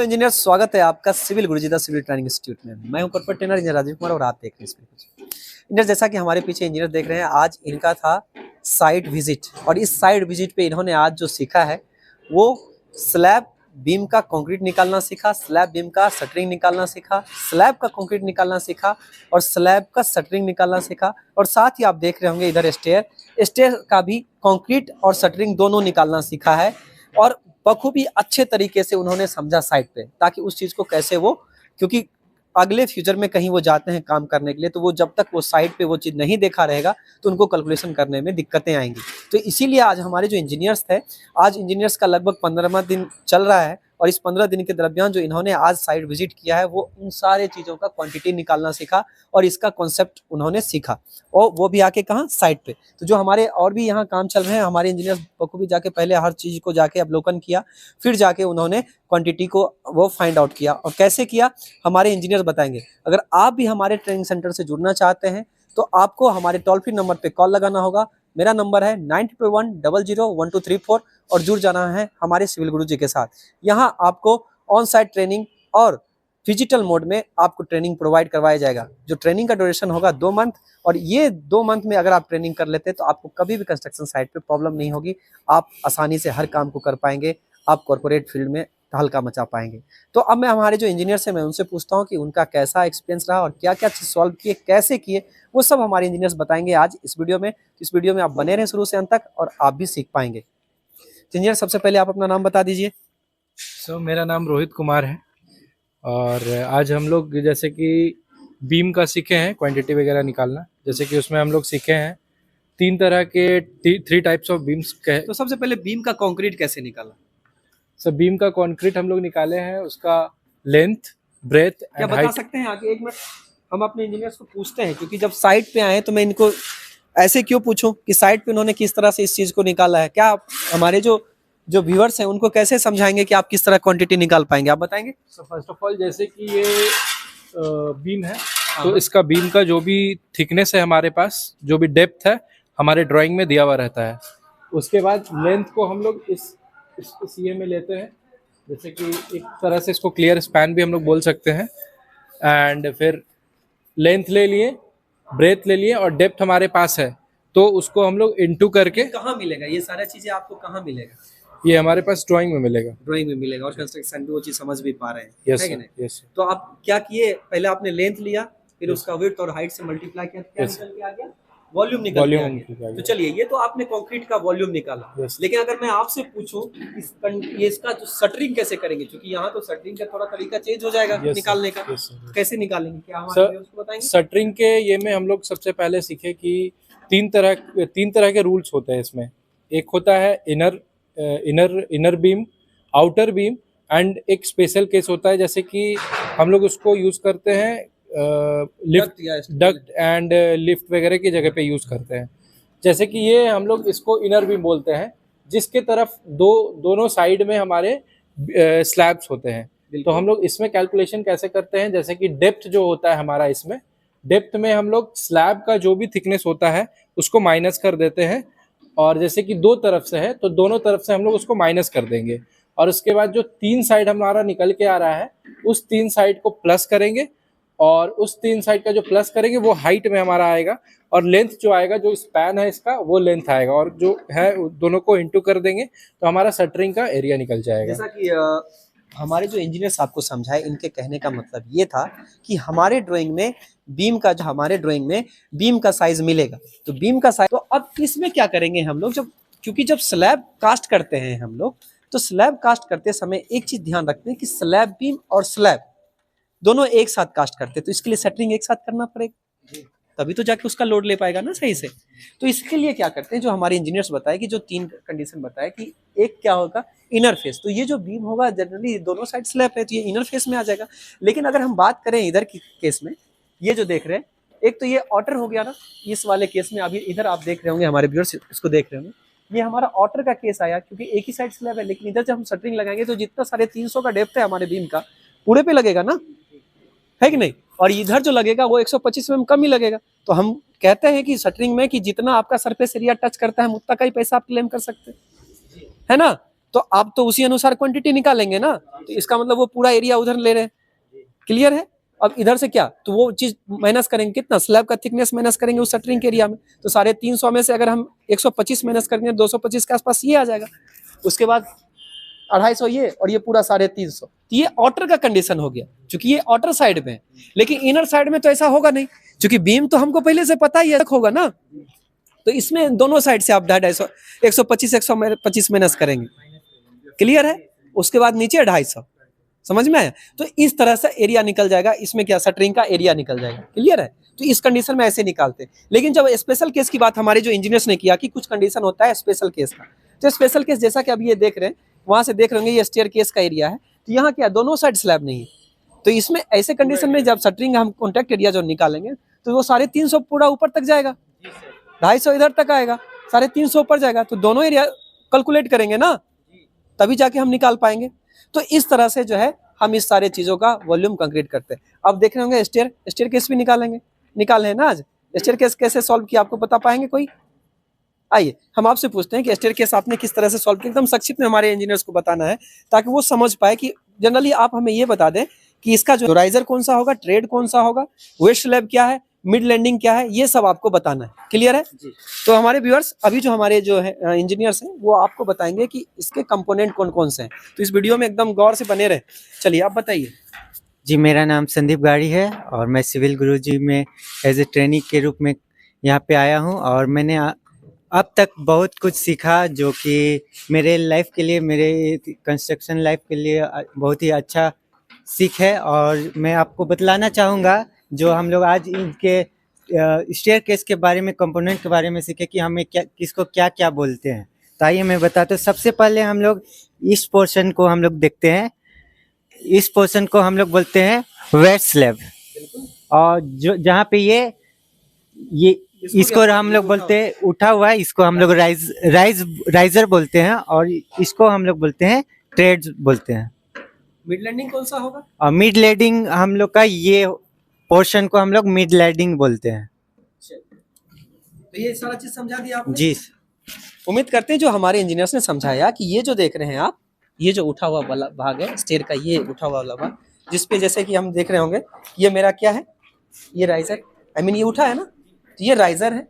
Engineer, स्वागत है आपका civil Guruji the civil training institute में। मैं हूं पर्पट ट्रेनर इंजीनियर राजीव कुमार और आप देख रहे हैं इसमें इंजीनियर। जैसा कि हमारे पीछे इंजीनियर देख रहे हैं, आज इनका था साइट विजिट और इस साइट विजिट पे इन्होंने आज जो सीखा है वो स्लैब बीम का कंक्रीट निकालना सीखा, स्लैब बीम का शटरिंग निकालना सीखा, स्लैब का कंक्रीट निकालना सीखा और स्लैब का शटरिंग निकालना सीखा। और साथ ही आप देख रहे होंगे इधर स्टेयर का भी कंक्रीट और शटरिंग दोनों निकालना सीखा है और बखूबी अच्छे तरीके से उन्होंने समझा साइट पे, ताकि उस चीज़ को कैसे वो, क्योंकि अगले फ्यूचर में कहीं वो जाते हैं काम करने के लिए, तो वो जब तक वो साइट पे वो चीज़ नहीं देखा रहेगा तो उनको कैलकुलेशन करने में दिक्कतें आएंगी। तो इसीलिए आज हमारे जो इंजीनियर्स थे, आज इंजीनियर्स का लगभग 15वां दिन चल रहा है और इस 15 दिन के दरमियान जो इन्होंने आज साइट विजिट किया है वो उन सारे चीज़ों का क्वांटिटी निकालना सीखा और इसका कॉन्सेप्ट उन्होंने सीखा, और वो भी आके कहाँ, साइट पे। तो जो हमारे और भी यहाँ काम चल रहे हैं, हमारे इंजीनियर्स बखूबी जाके पहले हर चीज़ को जाके अवलोकन किया, फिर जाके उन्होंने क्वांटिटी को वो फाइंड आउट किया। और कैसे किया हमारे इंजीनियर्स बताएंगे। अगर आप भी हमारे ट्रेनिंग सेंटर से जुड़ना चाहते हैं तो आपको हमारे टोल फ्री नंबर पे कॉल लगाना होगा। मेरा नंबर है 91001234 और जुड़ जाना है हमारे सिविल गुरुजी के साथ। यहाँ आपको ऑन साइट ट्रेनिंग और डिजिटल मोड में आपको ट्रेनिंग प्रोवाइड करवाया जाएगा। जो ट्रेनिंग का ड्यूरेशन होगा 2 मंथ, और ये 2 मंथ में अगर आप ट्रेनिंग कर लेते हैं तो आपको कभी भी कंस्ट्रक्शन साइट पे प्रॉब्लम नहीं होगी। आप आसानी से हर काम को कर पाएंगे, आप कॉर्पोरेट फील्ड में हल्का मचा पाएंगे। तो अब मैं हमारे जो इंजीनियर्स हैं मैं उनसे पूछता हूँ कि उनका कैसा एक्सपीरियंस रहा और क्या क्या चीज़ सॉल्व किए, कैसे किए, वो सब हमारे इंजीनियर्स बताएंगे आज इस वीडियो में। इस वीडियो में आप बने रहें शुरू से अंत तक और आप भी सीख पाएंगे। इंजीनियर, सबसे पहले आप अपना नाम बता दीजिए। मेरा नाम रोहित कुमार है और आज हम लोग जैसे कि बीम का सीखे हैं, क्वांटिटी वगैरह निकालना। जैसे कि उसमें हम लोग सीखे हैं 3 तरह के 3 टाइप्स ऑफ बीम्स के। तो सबसे पहले बीम का कंक्रीट कैसे निकाला? बीम का कंक्रीट हम लोग निकाले हैं, उसका लेंथ, ब्रेथ क्या एंड बता हाइट। सकते हैं आगे? एक मिनट हम अपने इंजीनियर्स को पूछते हैं, क्योंकि जब साइट पे आए तो मैं इनको ऐसे क्यों पूछूं कि साइट पे उन्होंने किस तरह से इस चीज को निकाला है। क्या आप हमारे जो व्यूअर्स हैं उनको कैसे समझाएंगे कि आप किस तरह क्वांटिटी निकाल पाएंगे, आप बताएंगे? फर्स्ट ऑफ ऑल, जैसे कि ये बीम है, तो इसका बीम का जो भी थिकनेस है हमारे पास, जो भी डेप्थ है, हमारे ड्राइंग में दिया हुआ रहता है। उसके बाद लेंथ को हम लोग इस ये में लेते हैं, जैसे कि एक तरह से इसको क्लियर स्पैन भी हम लोग बोल सकते हैं। एंड फिर लेंथ ले लिए, ब्रेथ ले लिए और डेप्थ हमारे पास है, तो उसको हम लोग इनटू करके। कहाँ मिलेगा ये सारा चीजें, आपको कहाँ मिलेगा? ये हमारे पास ड्राइंग में मिलेगा। ड्राइंग में मिलेगा और कंस्ट्रक्शन में वो चीज समझ भी पा रहे हैं, यस है कि सर, नहीं? यस। तो आप क्या किए, पहले आपने लेंथ लिया, फिर Yes. उसका विड्थ और हाइट से मल्टीप्लाई किया, क्या Yes. निकल के आ गया? वॉल्यूम निकल के आ वॉल्यूम गया। निकल गया। तो चलिए, ये तो आपने कंक्रीट का वॉल्यूम निकाला। Yes. लेकिन अगर मैं आपसे पूछूं ये इसका जो शटरिंग कैसे करेंगे, क्योंकि यहाँ तो शटरिंग का थोड़ा तरीका चेंज हो जाएगा Yes, निकालने sir. का। Yes, sir. कैसे निकालेंगे, क्या हमारे सर, व्यूअर्स को बताएंगे? शटरिंग के ये में हम लोग सबसे पहले सीखे कि 3 तरह के रूल्स होते हैं इसमें। एक होता है inner beam, outer beam, and एक स्पेशल केस होता है, जैसे कि हम लोग उसको यूज करते हैं डक्ट एंड लिफ्ट वगैरह की जगह पे यूज करते हैं। जैसे कि ये हम लोग इसको इनर बीम बोलते हैं, जिसके तरफ दोनों साइड में हमारे स्लैब्स होते हैं। तो हम लोग इसमें कैलकुलेशन कैसे करते हैं, जैसे कि डेप्थ जो होता है हमारा, इसमें डेप्थ में हम लोग स्लैब का जो भी थिकनेस होता है उसको माइनस कर देते हैं, और जैसे कि 2 तरफ से है तो दोनों तरफ से हम लोग उसको माइनस कर देंगे, और उसके बाद जो 3 साइड हमारा निकल के आ रहा है उस 3 साइड को प्लस करेंगे, और उस 3 साइड का जो प्लस करेंगे वो हाइट में हमारा आएगा, और लेंथ जो आएगा, जो स्पैन है इसका, वो लेंथ आएगा, और जो है दोनों को इंटू कर देंगे तो हमारा शटरिंग का एरिया निकल जाएगा। जैसा कि हमारे जो इंजीनियर्स आपको समझाए, इनके कहने का मतलब ये था कि हमारे ड्राइंग में बीम का साइज मिलेगा, तो बीम का साइज, तो अब इसमें क्या करेंगे हम लोग, क्योंकि जब स्लैब कास्ट करते हैं हम लोग, तो स्लैब कास्ट करते समय एक चीज ध्यान रखते हैं कि स्लैब बीम और स्लैब दोनों एक साथ कास्ट करते हैं, तो इसके लिए सेटरिंग एक साथ करना पड़ेगा, तभी तो जाके उसका लोड ले पाएगा ना सही से। तो इसके लिए क्या करते हैं, जो हमारे इंजीनियर्स बताए कि जो 3 कंडीशन बताए कि एक क्या होगा, इनर फेस। तो ये जो बीम होगा जनरली दोनों साइड स्लैब है तो ये इनर फेस में आ जाएगा। लेकिन अगर हम बात करें इधर की केस में, ये जो देख रहे हैं, एक तो ये ऑटर हो गया ना इस वाले केस में। अभी इधर आप देख रहे होंगे, हमारे व्यूअर्स इसको देख रहे होंगे, ये हमारा ऑटर का केस आया, क्योंकि एक ही साइड स्लैब है। लेकिन इधर जब हम शटरिंग लगाएंगे तो जितना 350 का डेप्थ है हमारे बीम का, पूरे पे लगेगा ना, है कि नहीं? और इधर जो लगेगा वो 125 mm कम ही लगेगा। तो हम कहते हैं कि शटरिंग में कि जितना आपका सरफेस एरिया टच करता है उतना का ही पैसा आप क्लेम कर सकते हैं, है ना? तो आप तो उसी अनुसार क्वांटिटी निकालेंगे ना, तो इसका मतलब वो पूरा एरिया उधर ले रहे हैं। क्लियर है? अब इधर से क्या, तो वो चीज माइनस करेंगे, कितना स्लैब का थिकनेस माइनस करेंगे उस शटरिंग के एरिया में, तो 350 में से अगर हम 125 माइनस करेंगे 225 के आसपास ये आ जाएगा। उसके बाद 250 ये, और ये पूरा 350। तो ये आउटर का कंडीशन हो गया, क्योंकि ये आउटर साइड में है। लेकिन इनर साइड में तो ऐसा होगा नहीं, क्योंकि बीम तो हमको पहले से पता ही होगा ना, तो इसमें दोनों साइड से आप 250 125 माइनस करेंगे। क्लियर है? उसके बाद नीचे 250, समझ में आया? तो इस तरह से एरिया निकल जाएगा, इसमें क्या शटरिंग का एरिया निकल जाएगा। क्लियर है? तो इस कंडीशन में ऐसे निकालते हैं। लेकिन जब स्पेशल केस की बात हमारे जो इंजीनियर्स ने किया कि कुछ कंडीशन होता है स्पेशल केस का, तो स्पेशल केस जैसा कि अब ये देख रहे हैं, वहां से देख रहे होंगे ये स्टेयर केस का एरिया है, तो यहाँ क्या दोनों साइड स्लैब नहीं है, तो इसमें ऐसे कंडीशन में जब शटरिंग हम कॉन्टैक्ट एरिया जो निकालेंगे तो वो 350 पूरा ऊपर तक जाएगा, 250 इधर तक आएगा, 350 ऊपर जाएगा, तो दोनों एरिया कैलकुलेट करेंगे ना, तभी जाके हम निकाल पाएंगे। तो इस तरह से जो है हम इस सारे चीजों का वॉल्यूम कंक्रीट करते हैं। अब देख रहे होंगे स्टेयर केस भी निकाले हैं ना आज। स्टेयर केस कैसे सॉल्व किया आपको बता पाएंगे कोई? आइए हम आपसे पूछते हैं कि स्टेयर केस आपने किस तरह से सॉल्व किया, एकदम संक्षिप्त में हमारे इंजीनियर्स को बताना है ताकि वो समझ पाए कि जनरली आप हमें ये बता दें कि इसका जो राइजर कौन सा होगा, ट्रेड कौन सा होगा, वेस्ट स्लैब क्या है, मिड लैंडिंग क्या है, ये सब आपको बताना है। क्लियर है? तो हमारे व्यूअर्स अभी जो हमारे जो है इंजीनियर्स हैं वो आपको बताएंगे कि इसके कंपोनेंट कौन कौन से हैं, तो इस वीडियो में एकदम गौर से बने रहे। चलिए आप बताइए। जी, मेरा नाम संदीप गाड़ी है और मैं सिविल गुरुजी में एज ए ट्रेनिंग के रूप में यहाँ पे आया हूँ और मैंने अब तक बहुत कुछ सीखा जो कि मेरे लाइफ के लिए, मेरे कंस्ट्रक्शन लाइफ के लिए बहुत ही अच्छा सीख है। और मैं आपको बतलाना चाहूँगा जो हम लोग आज इनके स्टेयर केस के बारे में, कंपोनेंट के बारे में सीखे कि हमें किसको क्या क्या बोलते हैं। तो आइए मैं बताता हूँ। सबसे पहले हम लोग इस पोर्शन को हम लोग देखते हैं। इस पोर्शन को हम लोग बोलते हैं वेस्ट स्लैब, और जो जहाँ पे ये इसको हम लोग बोलते हैं उठा हुआ है, इसको हम लोग राइजर बोलते हैं, और इसको हम लोग बोलते हैं ट्रेड बोलते हैं। मिड लैंडिंग कौन सा होगा? और मिड लैंडिंग हम लोग का ये पोर्शन को हम लोग मिड लैंडिंग बोलते हैं। तो ये सारा चीज समझा दिया आपने? जी, उम्मीद करते हैं जो हमारे इंजीनियर्स ने समझाया कि ये जो देख रहे हैं आप, ये जो उठा हुआ वाला भाग है स्टेयर का, ये उठा हुआ वाला भाग जिसपे जैसे कि हम देख रहे होंगे, ये मेरा क्या है, ये राइजर, ये उठा है ना, तो ये राइजर है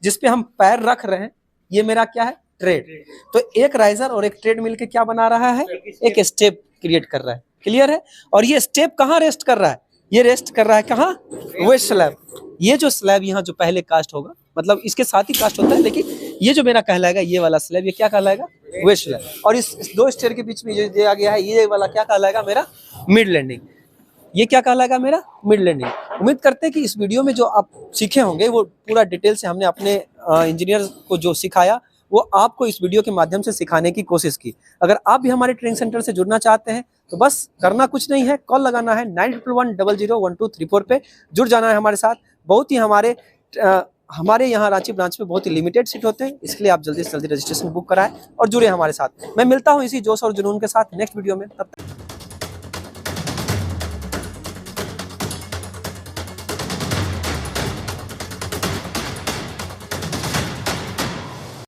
जिसपे हम पैर रख रहे हैं, ये मेरा क्या है, ट्रेड। तो एक राइजर और एक ट्रेड मिलके क्या बना रहा है, एक स्टेप क्रिएट कर रहा है। क्लियर है? और ये स्टेप कहाँ रेस्ट कर रहा है, ये रेस्ट कर रहा है कहाँ, वेस्ट स्लैब। ये जो स्लैब यहाँ जो पहले कास्ट होगा, मतलब इसके साथ ही कास्ट होता है, लेकिन ये जो मेरा कहलाएगा ये वाला स्लैब, ये क्या कहलाएगा, वेस्ट स्लैब। और इस दो स्टेयर के बीच में जो दिया गया है ये वाला क्या कहलाएगा, मेरा मिड लैंडिंग। ये क्या कहलाएगा, मेरा मिड लैंडिंग। उम्मीद करते हैं कि इस वीडियो में जो आप सीखे होंगे वो पूरा डिटेल से हमने अपने इंजीनियर को जो सिखाया वो आपको इस वीडियो के माध्यम से सिखाने की कोशिश की। अगर आप भी हमारे ट्रेनिंग सेंटर से जुड़ना चाहते हैं तो बस करना कुछ नहीं है, कॉल लगाना है 9111001234 पे, जुड़ जाना है हमारे साथ। बहुत ही हमारे यहाँ रांची ब्रांच में बहुत ही लिमिटेड सीट होते हैं, इसलिए आप जल्दी से जल्दी रजिस्ट्रेशन बुक कराएं और जुड़े हमारे साथ। मैं मिलता हूँ इसी जोश और जुनून के साथ नेक्स्ट वीडियो में, तब तक